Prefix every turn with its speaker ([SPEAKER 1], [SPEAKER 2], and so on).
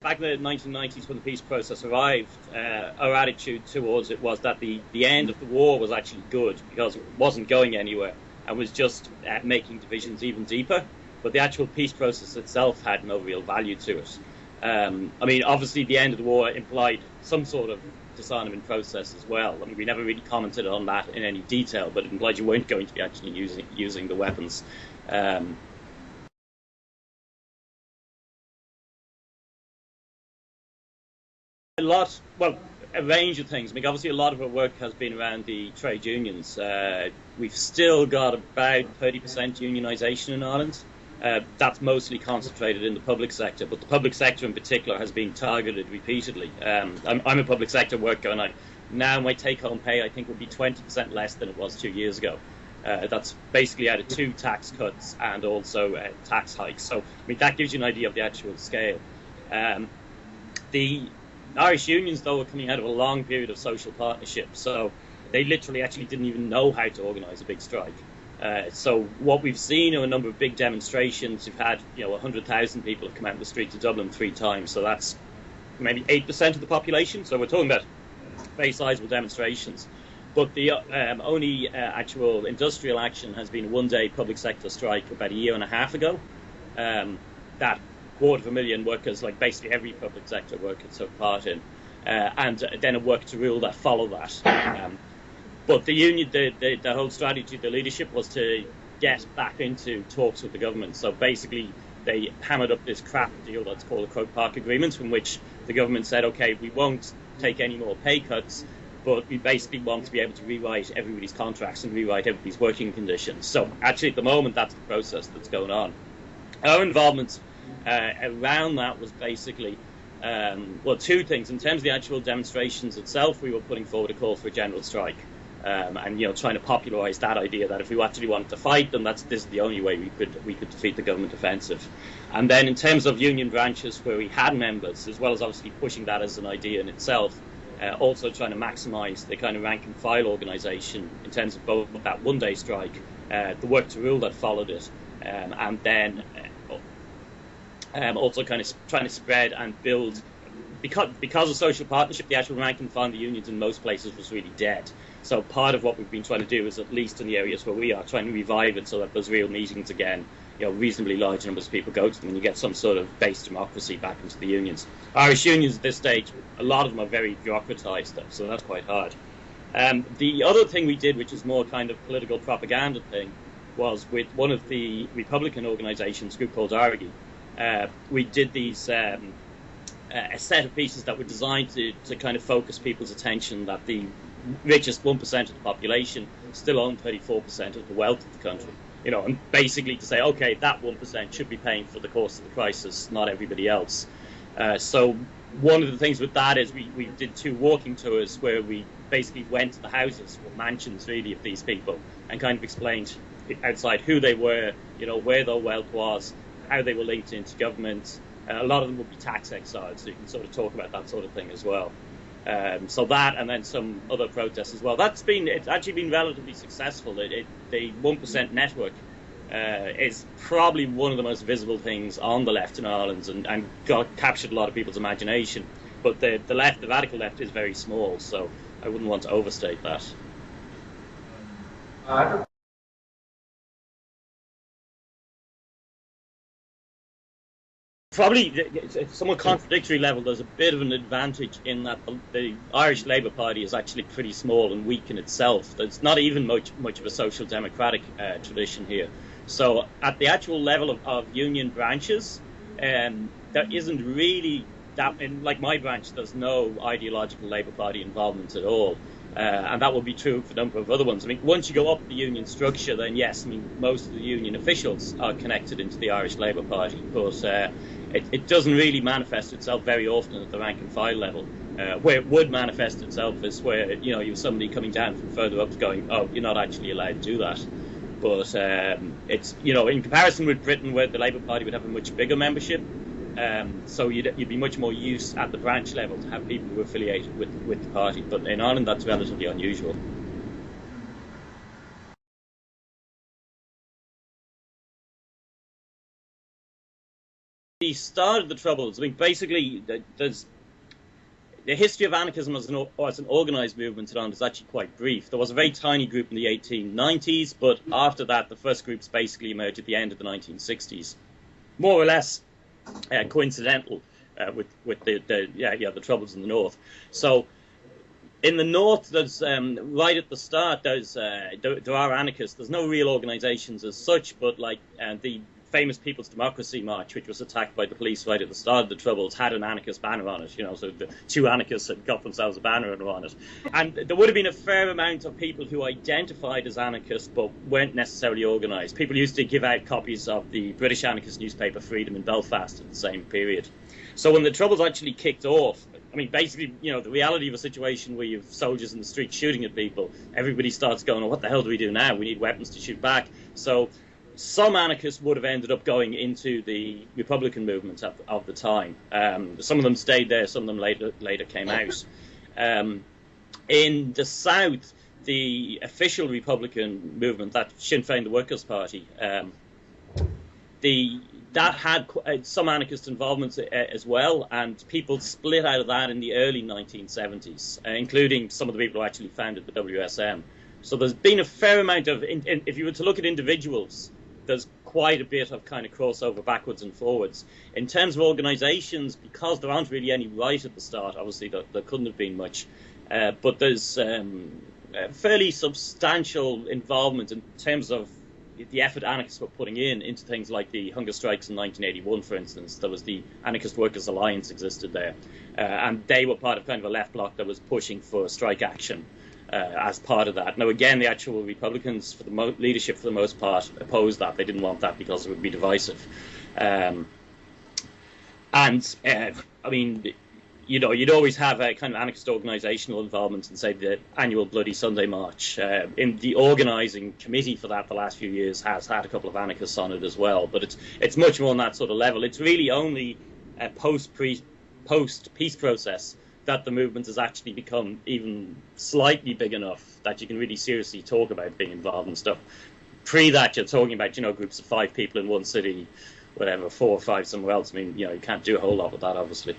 [SPEAKER 1] back in the 1990s when the peace process arrived, our attitude towards it was that the end of the war was actually good because it wasn't going anywhere and was just making divisions even deeper. But the actual peace process itself had no real value to it. I mean, obviously the end of the war implied some sort of disarmament process as well. I mean, we never really commented on that in any detail, but it implied you weren't going to be actually using the weapons. A range of things. I mean, obviously a lot of our work has been around the trade unions. We've still got about 30% unionisation in Ireland. That's mostly concentrated in the public sector, but the public sector in particular has been targeted repeatedly. I'm a public sector worker, and now my take-home pay, I think, would be 20% less than it was 2 years ago. That's basically out of 2 tax cuts and also tax hikes. So, I mean, that gives you an idea of the actual scale. The Irish unions, though, were coming out of a long period of social partnership, so they literally actually didn't even know how to organise a big strike. So what we've seen are a number of big demonstrations. We've had, 100,000 people have come out in the streets of Dublin 3 times, so that's maybe 8% of the population. So we're talking about very sizable demonstrations. But the only actual industrial action has been a one-day public sector strike about a year and a half ago. That 250,000 workers, like basically every public sector worker, took part in, and then a work to rule that followed that. But the union, the whole strategy, the leadership was to get back into talks with the government. So basically, they hammered up this crap deal that's called the Croke Park Agreement, from which the government said, OK, we won't take any more pay cuts, but we basically want to be able to rewrite everybody's contracts and rewrite everybody's working conditions. So actually, at the moment, that's the process that's going on. Our involvement around that was basically, 2 things. In terms of the actual demonstrations itself, we were putting forward a call for a general strike. And trying to popularise that idea that if we actually wanted to fight them, this is the only way we could defeat the government offensive. And then in terms of union branches where we had members, as well as obviously pushing that as an idea in itself, also trying to maximise the kind of rank and file organisation in terms of both that one-day strike, the work to rule that followed it, and then also kind of trying to spread and build. Because of social partnership, the actual rank and file in the unions in most places was really dead. So part of what we've been trying to do is, at least in the areas where we are, trying to revive it so that there's real meetings again. Reasonably large numbers of people go to them, and you get some sort of base democracy back into the unions. Irish unions at this stage, a lot of them are very bureaucratised, so that's quite hard. The other thing we did, which is more kind of political propaganda thing, was with one of the Republican organisations, a group called Argy. We did these a set of pieces that were designed to kind of focus people's attention that the richest 1% of the population still own 34% of the wealth of the country. And basically to say, OK, that 1% should be paying for the cost of the crisis, not everybody else. So one of the things with that is we did 2 walking tours where we basically went to the houses, or mansions really, of these people and kind of explained outside who they were, where their wealth was, how they were linked into government. A lot of them would be tax exiles, so you can sort of talk about that sort of thing as well. So that, and then some other protests as well. It's actually been relatively successful. The 1% network is probably one of the most visible things on the left in Ireland, and captured a lot of people's imagination. But the left, the radical left, is very small, so I wouldn't want to overstate that. Probably, it's a somewhat contradictory level. There's a bit of an advantage in that the Irish Labour Party is actually pretty small and weak in itself. There's not even much of a social democratic tradition here. So at the actual level of union branches, there isn't really that. Like my branch, there's no ideological Labour Party involvement at all. And that will be true for a number of other ones. I mean, once you go up the union structure, then yes, I mean, most of the union officials are connected into the Irish Labour Party, but it doesn't really manifest itself very often at the rank and file level. Where it would manifest itself is where, you have somebody coming down from further up going, oh, you're not actually allowed to do that. But it's, in comparison with Britain, where the Labour Party would have a much bigger membership, so you'd be much more used at the branch level to have people who are affiliated with the party. But in Ireland, that's relatively unusual. the start of the Troubles, I mean, basically, there's the history of anarchism as an organised movement in Ireland is actually quite brief. There was a very tiny group in the 1890s, but after that, the first groups basically emerged at the end of the 1960s, more or less coincidental with the Troubles in the North. So in the North, there's right at the start, there are anarchists. There's no real organisations as such, but like the famous People's Democracy March, which was attacked by the police right at the start of the Troubles, had an anarchist banner on it. You know, so the two anarchists had got themselves a banner on it. And there would have been a fair amount of people who identified as anarchists but weren't necessarily organised. People used to give out copies of the British anarchist newspaper Freedom in Belfast at the same period. So when the Troubles actually kicked off, I mean, basically, you know, the reality of a situation where you have soldiers in the street shooting at people, everybody starts going, oh, what the hell do we do now? We need weapons to shoot back. So some anarchists would have ended up going into the Republican movement of the time. Some of them stayed there, some of them later came out. In the South, the official Republican movement, that Sinn Féin, the Workers' Party, that had some anarchist involvement as well, and people split out of that in the early 1970s, including some of the people who actually founded the WSM. So there's been a fair amount of, if you were to look at individuals, there's quite a bit of kind of crossover backwards and forwards. In terms of organisations, because there aren't really any right at the start, obviously there couldn't have been much, but there's fairly substantial involvement in terms of the effort anarchists were putting into things like the hunger strikes in 1981, for instance. There was the Anarchist Workers' Alliance existed there, and they were part of kind of a left bloc that was pushing for strike action as part of that. Now, again, the actual Republicans, for the leadership for the most part, opposed that. They didn't want that because it would be divisive. I mean, you know, you'd always have a kind of anarchist organisational involvement in, say, the annual Bloody Sunday March. In the organising committee for that, the last few years has had a couple of anarchists on it as well. But it's much more on that sort of level. It's really only a post-peace process that the movement has actually become even slightly big enough that you can really seriously talk about being involved and stuff. Pre that, you're talking about, you know, groups of 5 people in one city, whatever, 4 or 5 somewhere else. I mean, you know, you can't do a whole lot with that, obviously.